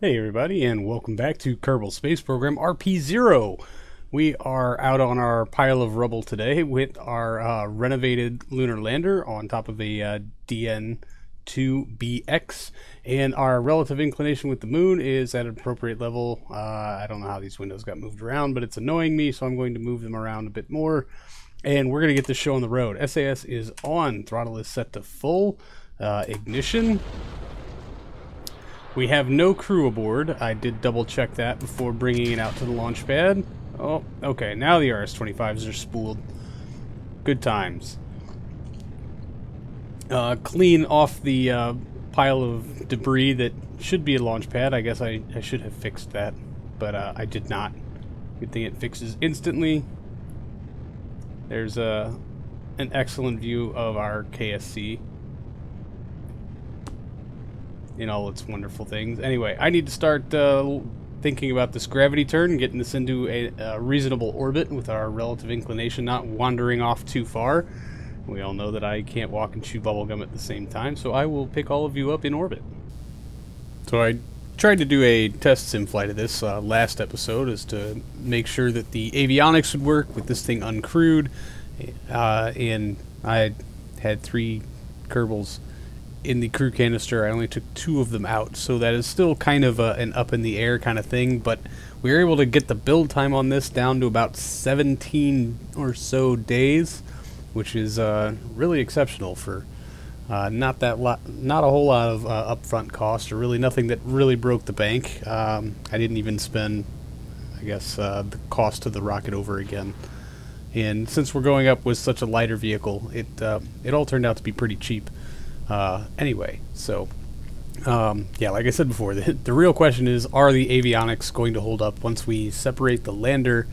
Hey everybody, and welcome back to Kerbal Space Program RP-0. We are out on our pile of rubble today with our renovated lunar lander on top of a DN2BX, and our relative inclination with the moon is at an appropriate level. I don't know how these windows got moved around, but it's annoying me, so I'm going to move them around a bit more, and we're going to get this show on the road. SAS is on, throttle is set to full, ignition. We have no crew aboard. I did double check that before bringing it out to the launch pad. Oh, okay, now the RS-25s are spooled. Good times. Clean off the pile of debris that should be a launch pad. I guess I should have fixed that, but I did not. Good thing it fixes instantly. There's an excellent view of our KSC in all its wonderful things. Anyway, I need to start thinking about this gravity turn and getting this into a reasonable orbit with our relative inclination not wandering off too far. We all know that I can't walk and chew bubblegum at the same time, so I will pick all of you up in orbit. So I tried to do a test sim flight of this last episode as to make sure that the avionics would work with this thing uncrewed, and I had 3 Kerbals in the crew canister. I only took 2 of them out, so that is still kind of an up in the air kind of thing, but we were able to get the build time on this down to about 17 or so days, which is really exceptional for not a whole lot of upfront cost, or really nothing that really broke the bank. I didn't even spend, I guess, the cost of the rocket over again. And since we're going up with such a lighter vehicle, it all turned out to be pretty cheap. Anyway, so, yeah, like I said before, the real question is, are the avionics going to hold up once we separate the lander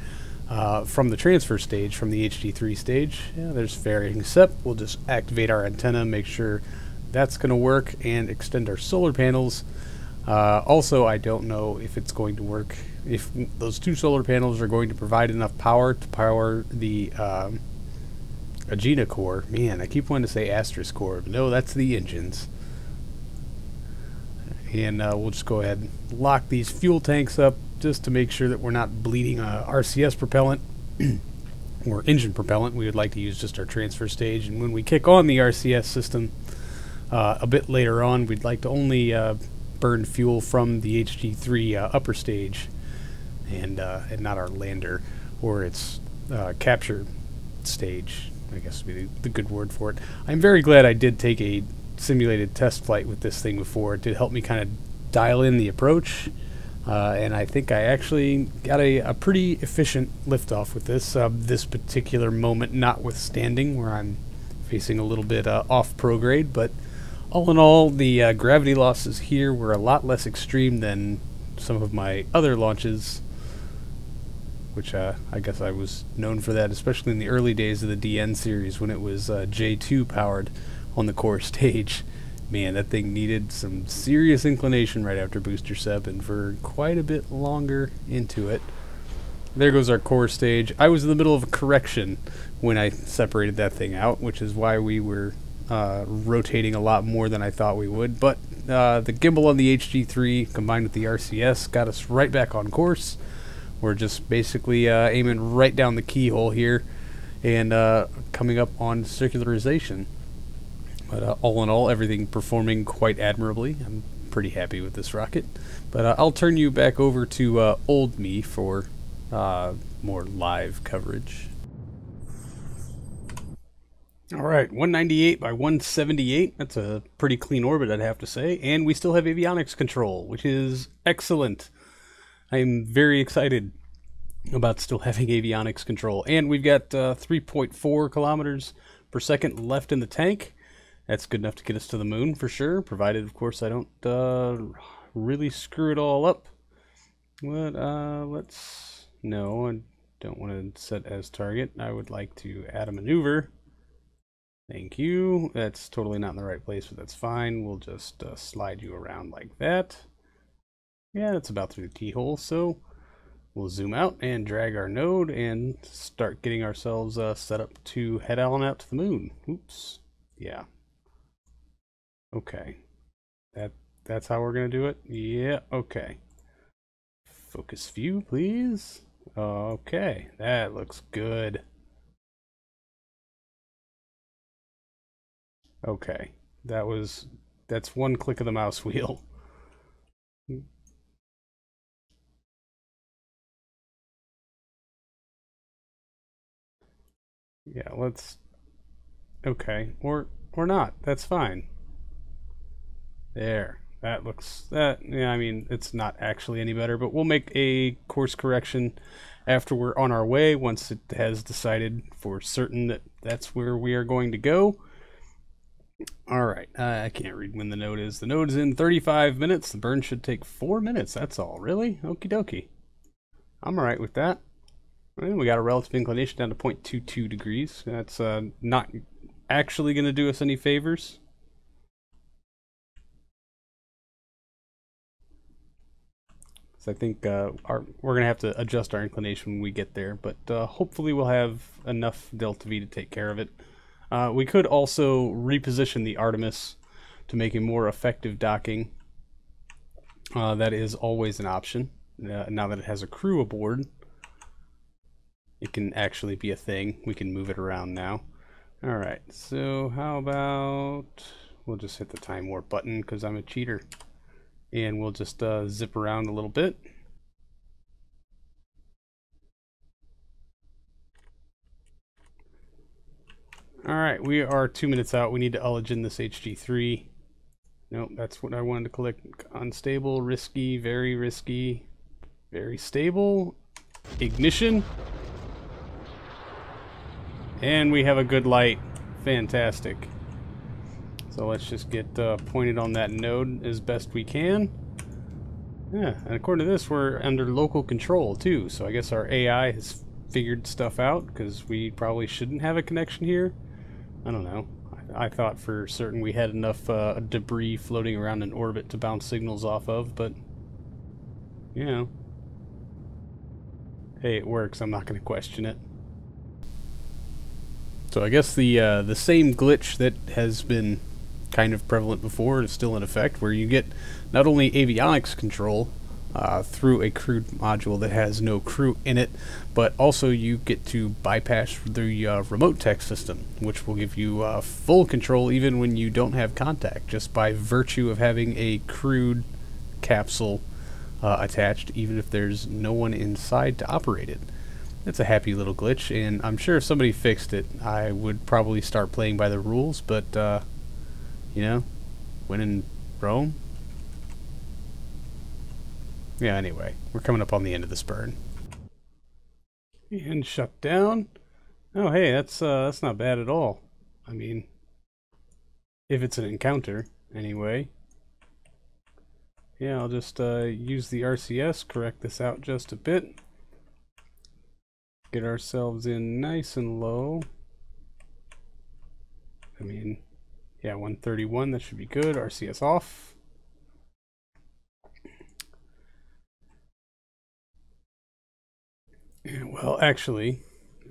from the transfer stage, from the HD3 stage? Yeah, there's varying SEP. We'll just activate our antenna, make sure that's going to work, and extend our solar panels. Also, I don't know if it's going to work, if those 2 solar panels are going to provide enough power to power the Agena core. Man, I keep wanting to say asterisk core, but no, that's the engines. And we'll just go ahead and lock these fuel tanks up just to make sure that we're not bleeding RCS propellant or engine propellant. We would like to use just our transfer stage, and when we kick on the RCS system a bit later on, we'd like to only burn fuel from the HG3 upper stage, and not our lander or its capture stage, I guess would be the good word for it. I'm very glad I did take a simulated test flight with this thing before. It did help me kind of dial in the approach, and I think I actually got a pretty efficient liftoff with this, this particular moment notwithstanding, where I'm facing a little bit off prograde, but all in all, the gravity losses here were a lot less extreme than some of my other launches, which I guess I was known for that, especially in the early days of the DN series when it was J2 powered on the core stage. Man, that thing needed some serious inclination right after booster SEP, and for quite a bit longer into it. There goes our core stage. I was in the middle of a correction when I separated that thing out, which is why we were rotating a lot more than I thought we would, but the gimbal on the HG3 combined with the RCS got us right back on course. We're just basically aiming right down the keyhole here and coming up on circularization. But all in all, everything performing quite admirably. I'm pretty happy with this rocket. But I'll turn you back over to old me for more live coverage. Alright, 198 by 178. That's a pretty clean orbit, I'd have to say. And we still have avionics control, which is excellent. I'm very excited about still having avionics control. And we've got 3.4 kilometers per second left in the tank. That's good enough to get us to the moon for sure, provided, of course, I don't really screw it all up. But no, I don't want to set as target. I would like to add a maneuver. Thank you. That's totally not in the right place, but that's fine. We'll just slide you around like that. Yeah, that's about through the keyhole, so we'll zoom out and drag our node and start getting ourselves set up to head on out to the moon. Oops. Yeah. Okay. That That's how we're going to do it? Yeah, okay. Focus view, please. Okay, that looks good. Okay, that's one click of the mouse wheel. Yeah, let's... Okay, or not. That's fine. There. That looks... yeah, I mean, it's not actually any better, but we'll make a course correction after we're on our way, once it has decided for certain that that's where we are going to go. Alright, I can't read when the node is. The node is in 35 minutes. The burn should take 4 minutes, that's all. Really? Okie dokie. I'm alright with that. And we got a relative inclination down to 0.22 degrees. That's not actually going to do us any favors. So I think we're going to have to adjust our inclination when we get there, but hopefully we'll have enough delta V to take care of it. We could also reposition the Artemis to make a more effective docking. That is always an option. Now that it has a crew aboard, it can actually be a thing. We can move it around now. Alright, so how about... We'll just hit the time warp button because I'm a cheater. And we'll just zip around a little bit. Alright, we are 2 minutes out. We need to ullage this HG3. Nope, that's what I wanted to click. Unstable, risky, very stable. Ignition. And we have a good light. Fantastic. So let's just get pointed on that node as best we can. Yeah, and according to this, we're under local control too. So I guess our AI has figured stuff out, because we probably shouldn't have a connection here. I don't know. I thought for certain we had enough debris floating around in orbit to bounce signals off of, but you know. Hey, it works. I'm not going to question it. So I guess the same glitch that has been kind of prevalent before is still in effect, where you get not only avionics control through a crewed module that has no crew in it, but also you get to bypass the remote tech system, which will give you full control even when you don't have contact, just by virtue of having a crewed capsule attached, even if there's no one inside to operate it. It's a happy little glitch, and I'm sure if somebody fixed it, I would probably start playing by the rules, but, you know, when in Rome? Yeah, anyway, we're coming up on the end of this burn. And shut down. Oh, hey, that's not bad at all. I mean, if it's an encounter, anyway. Yeah, I'll just use the RCS, correct this out just a bit. Get ourselves in nice and low. I mean, yeah, 131, that should be good. RCS off. Yeah, well, actually,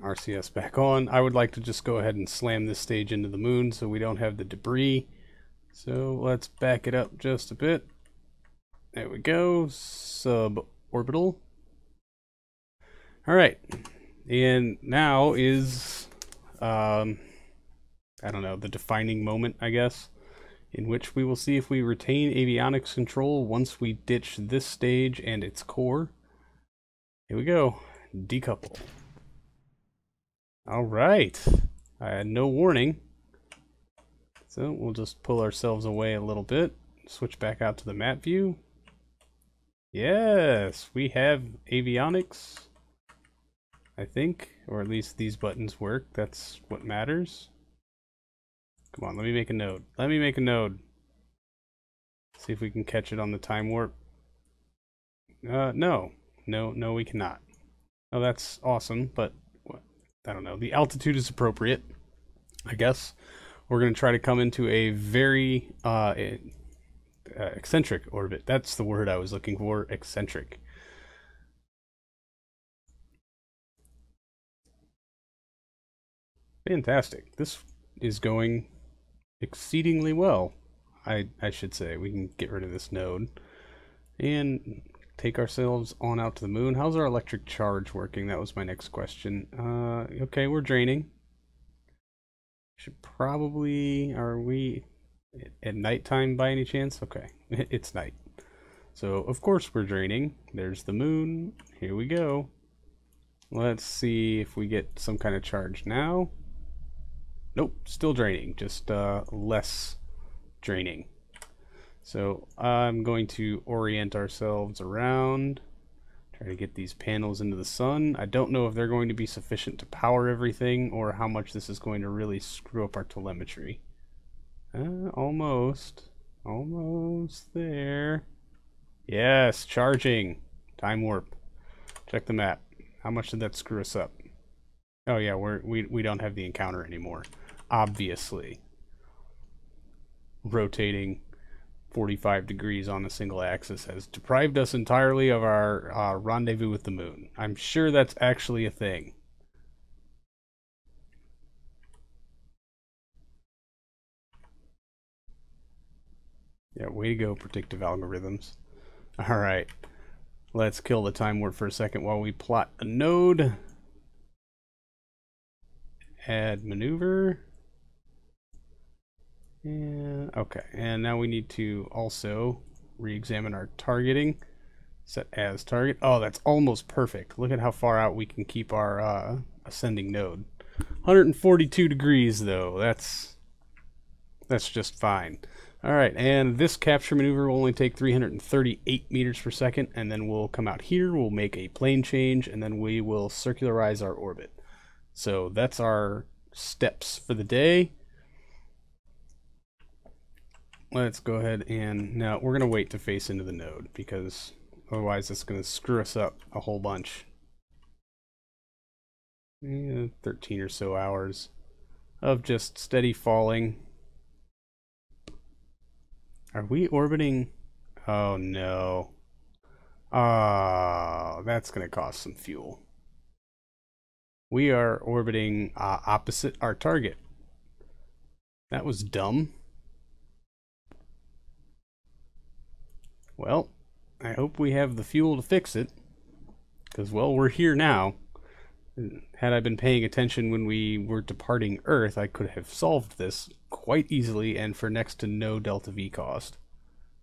RCS back on. I would like to just go ahead and slam this stage into the moon so we don't have the debris. So let's back it up just a bit. There we go. Suborbital. All right. And now is, I don't know, the defining moment, I guess, in which we will see if we retain avionics control once we ditch this stage and its core. Here we go. Decouple. All right. I had no warning. So we'll just pull ourselves away a little bit. Switch back out to the map view. Yes, we have avionics. I think, or at least these buttons work. That's what matters. Come on, let me make a node. Let me make a node. See if we can catch it on the time warp. No, we cannot. Oh, that's awesome, but I don't know. The altitude is appropriate, I guess. We're going to try to come into a very eccentric orbit. That's the word I was looking for, eccentric. Fantastic. This is going exceedingly well. I should say, we can get rid of this node and take ourselves on out to the moon. How's our electric charge working? That was my next question. Okay, we're draining. Should probably, are we at nighttime by any chance? Okay, it's night. So of course we're draining. There's the moon. Here we go. Let's see if we get some kind of charge now. Nope, still draining, just less draining. So I'm going to orient ourselves around, try to get these panels into the sun. I don't know if they're going to be sufficient to power everything or how much this is going to really screw up our telemetry. Almost there. Yes, charging. Time warp. Check the map. How much did that screw us up? Oh yeah, we don't have the encounter anymore. Obviously. Rotating 45 degrees on a single axis has deprived us entirely of our rendezvous with the moon. I'm sure that's actually a thing. Yeah, way to go, predictive algorithms. Alright, let's kill the time warp for a second while we plot a node. Add maneuver. And okay, and now we need to also re-examine our targeting. Set as target. Oh, that's almost perfect. Look at how far out we can keep our ascending node. 142 degrees though. That's just fine. Alright, and this capture maneuver will only take 338 meters per second, and then we'll come out here, we'll make a plane change, and then we will circularize our orbit. So that's our steps for the day. Let's go ahead and now we're going to wait to face into the node because otherwise it's going to screw us up a whole bunch. 13 or so hours of just steady falling. Are we orbiting? Oh no. That's going to cost some fuel. We are orbiting opposite our target. That was dumb. Well, I hope we have the fuel to fix it. Because, well, we're here now. Had I been paying attention when we were departing Earth, I could have solved this quite easily and for next to no delta V cost.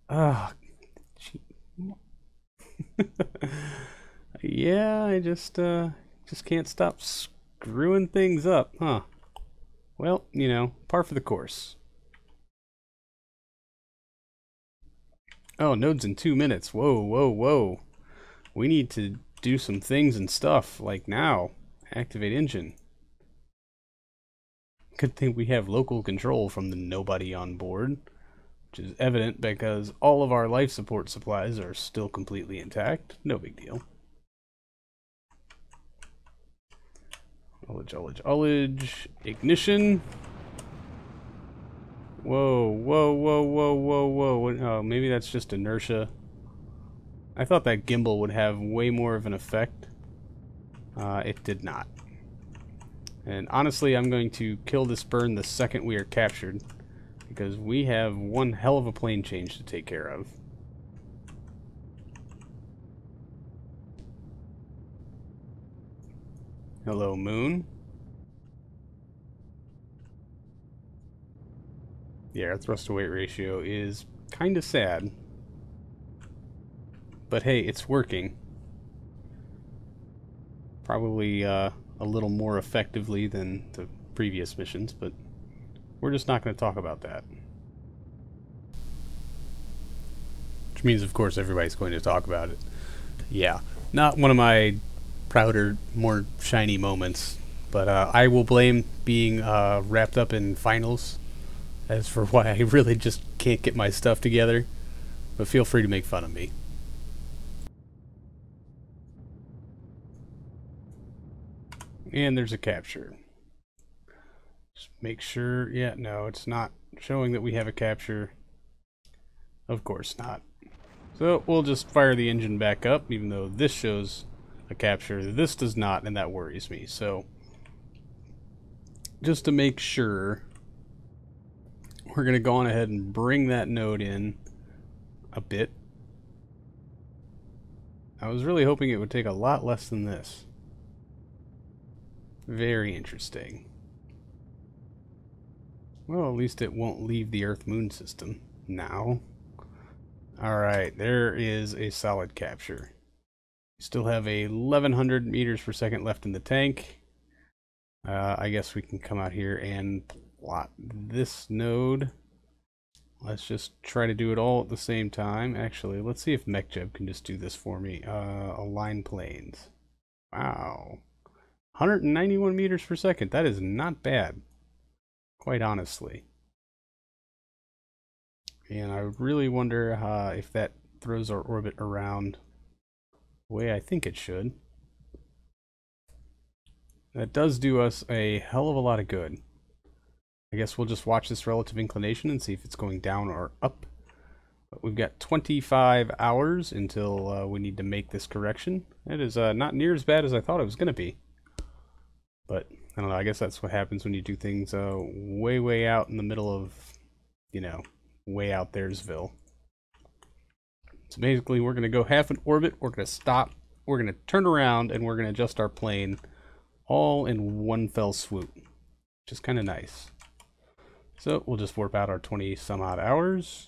Yeah, I just can't stop screwing things up, huh? Well, you know, par for the course. Oh, node's in 2 minutes. Whoa, whoa, whoa. We need to do some things and stuff, like now. Activate engine. Good thing we have local control from the nobody on board, which is evident because all of our life support supplies are still completely intact. No big deal. Ullage. Ignition. Whoa, whoa, whoa, whoa, whoa, whoa. Oh, maybe that's just inertia. I thought that gimbal would have way more of an effect. It did not. And honestly, I'm going to kill this burn the second we are captured, because we have one hell of a plane change to take care of. Hello, moon. Yeah, our thrust to weight ratio is kind of sad. But hey, it's working. Probably a little more effectively than the previous missions, but we're just not going to talk about that. Which means, of course, everybody's going to talk about it. Yeah, not one of my prouder, more shiny moments, but I will blame being wrapped up in finals as for why I really just can't get my stuff together. But feel free to make fun of me. And there's a capture. Just make sure, yeah, no, it's not showing that we have a capture. Of course not. So we'll just fire the engine back up, even though this shows a capture. This does not, and that worries me. So just to make sure, we're going to go on ahead and bring that node in a bit. I was really hoping it would take a lot less than this. Very interesting. Well, at least it won't leave the Earth-Moon system now. Alright, there is a solid capture. We still have 1100 meters per second left in the tank. I guess we can come out here and plot this node. Let's just try to do it all at the same time. Actually, let's see if MechJeb can just do this for me. Align planes. Wow. 191 meters per second. That is not bad. Quite honestly. And I really wonder if that throws our orbit around the way I think it should. That does do us a hell of a lot of good. I guess we'll just watch this relative inclination and see if it's going down or up. But we've got 25 hours until we need to make this correction. It is not near as bad as I thought it was going to be. But, I don't know, I guess that's what happens when you do things way, way out in the middle of, you know, way out there'sville. So basically we're going to go half an orbit, we're going to stop, we're going to turn around, and we're going to adjust our plane all in one fell swoop, which is kind of nice. So we'll just warp out our 20 some odd hours.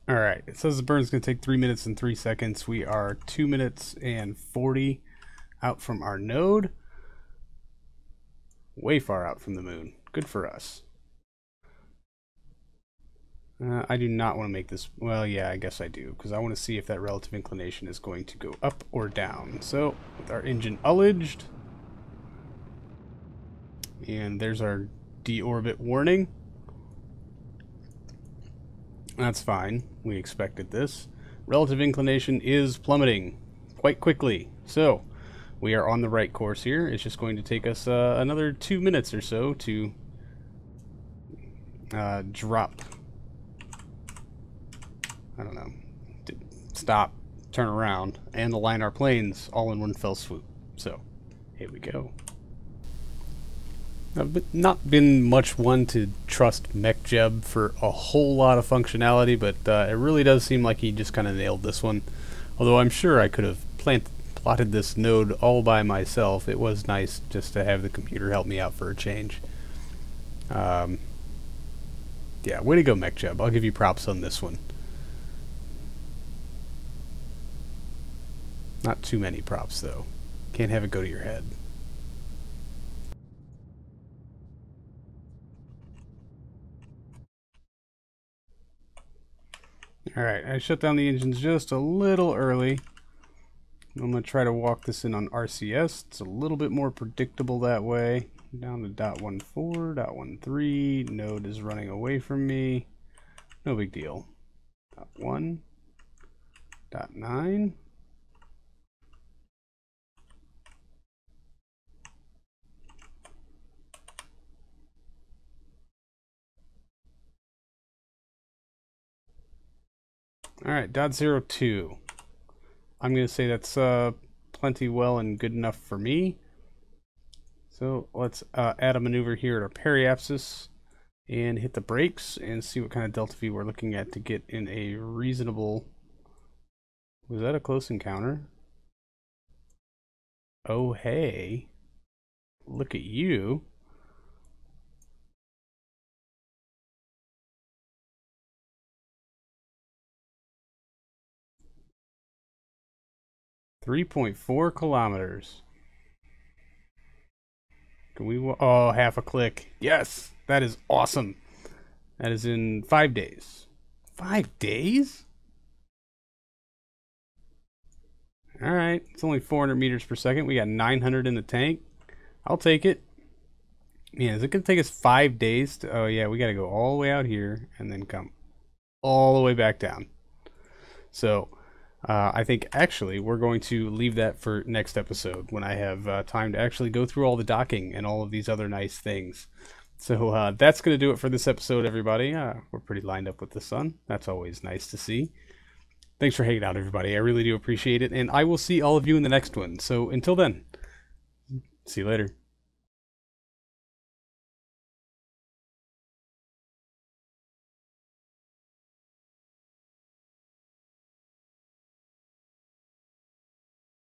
Alright, it says the burn's going to take 3 minutes and 3 seconds. We are 2 minutes and 40 out from our node. Way far out from the moon. Good for us. I do not want to make this... Well, yeah, I guess I do, because I want to see if that relative inclination is going to go up or down. So, with our engine ullaged, and there's our deorbit warning. That's fine. We expected this. Relative inclination is plummeting quite quickly. So, we are on the right course here. It's just going to take us another 2 minutes or so to drop. I don't know. Stop, turn around, and align our planes all in one fell swoop. So, here we go. I've not been much one to trust MechJeb for a whole lot of functionality, but it really does seem like he just kind of nailed this one. Although I'm sure I could have plotted this node all by myself. It was nice just to have the computer help me out for a change. Yeah, way to go, MechJeb. I'll give you props on this one. Not too many props, though. Can't have it go to your head. Alright, I shut down the engines just a little early. I'm going to try to walk this in on RCS. It's a little bit more predictable that way. Down to .14, .13. Node is running away from me. No big deal. .1, .9. Alright, .02. I'm going to say that's plenty well and good enough for me. So let's add a maneuver here at our periapsis and hit the brakes and see what kind of delta V we're looking at to get in a reasonable... Was that a close encounter? Oh, hey. Look at you. .4 kilometers. Can we... Oh, half a click. Yes! That is awesome. That is in 5 days. 5 days? Alright. It's only 400 meters per second. We got 900 in the tank. I'll take it. Man, is it going to take us 5 days to... Oh, yeah. We got to go all the way out here and then come all the way back down. So... I think actually we're going to leave that for next episode when I have time to actually go through all the docking and all of these other nice things. So that's going to do it for this episode, everybody. We're pretty lined up with the sun. That's always nice to see. Thanks for hanging out, everybody. I really do appreciate it, and I will see all of you in the next one. So until then, see you later.